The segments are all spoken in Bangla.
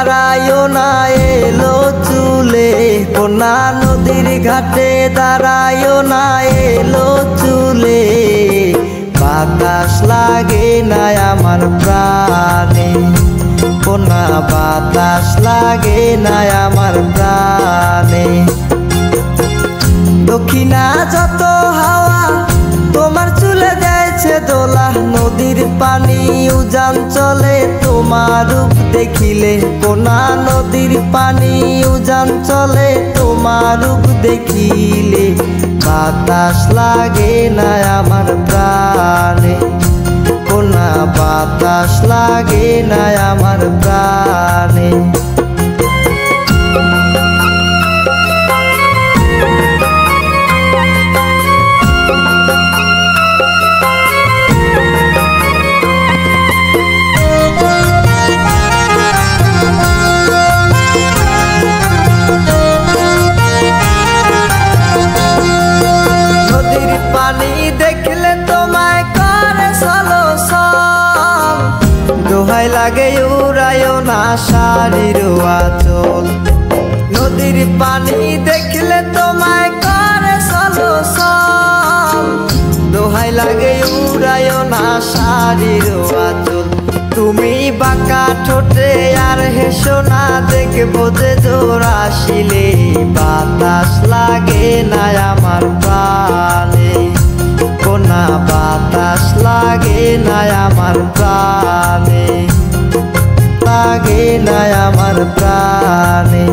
দাঁড়ায়ও না এলো চুলে, কোনা নদীর ঘাটে দাঁড়ায়ও না এলো চুলে। বাতাস লাগে না আমার প্রাণে, কোনা বাতাস লাগে না আমার প্রাণে। দক্ষিণা যত হাওয়া তোমার চুলে দেয়ছে দোলা, নদীর পানি উজান চলে তোমার রূপ দেখিলে। কোনা নদীর পানি উজান চলে তোমার রূপ দেখিলে। বাতাস লাগে না আমার প্রাণে, কোনা বাতাস লাগে না আমার প্রাণে। দেখলে তোমায় করে সলসল, দোহাই লাগে উড়ায়ও না শাড়ির আঁচল। নদীর পানি দেখলে তোমায় করে সলসল, দোহাই লাগে উড়ায়ও না শাড়ির আঁচল। তুমি বাঁকা ঠোঁটে আর হেসো না, দেখবো যে জোর আসিলে। বাতাস লাগে না আমার প্রাণে, কোনা বাতাস লাগে না আমার প্রাণে, লাগে না আমার প্রাণে।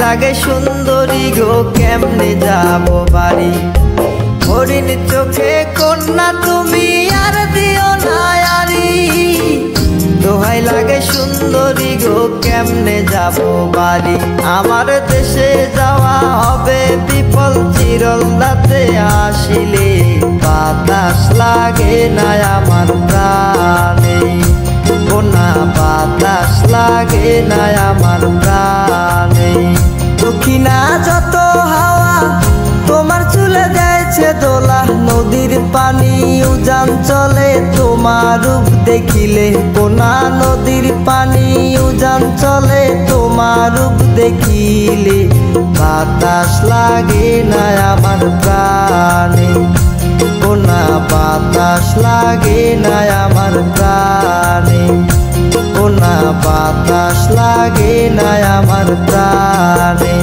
লাগে সুন্দরী গো কেমনে যাব বাড়ি, হরিণ চোখে কন্যা তুমি আর দিও না আরি। দোহাই লাগে সুন্দরী গো কেমনে যাব বাড়ি, আমার দেশে যাওয়া হবে বিফল চিরল্লাতে আসিলে। বাতাস লাগে না আমার প্রাণে, কোনা বাতাস লাগে না আমার প্রাণে। দক্ষিণা যত হাওয়া তোমার চুলে দেয়ছে দোলা, নদীর পানি উজান চলে তোমার রূপ দেখিলে। কোনা নদীর পানি উজান চলে তোমার রূপ দেখিলে। বাতাস লাগে না আমার প্রাণে, কোনা বাতাস লাগে না আমার প্রাণে, কোনা বাতাস লাগে না আমার প্রাণে।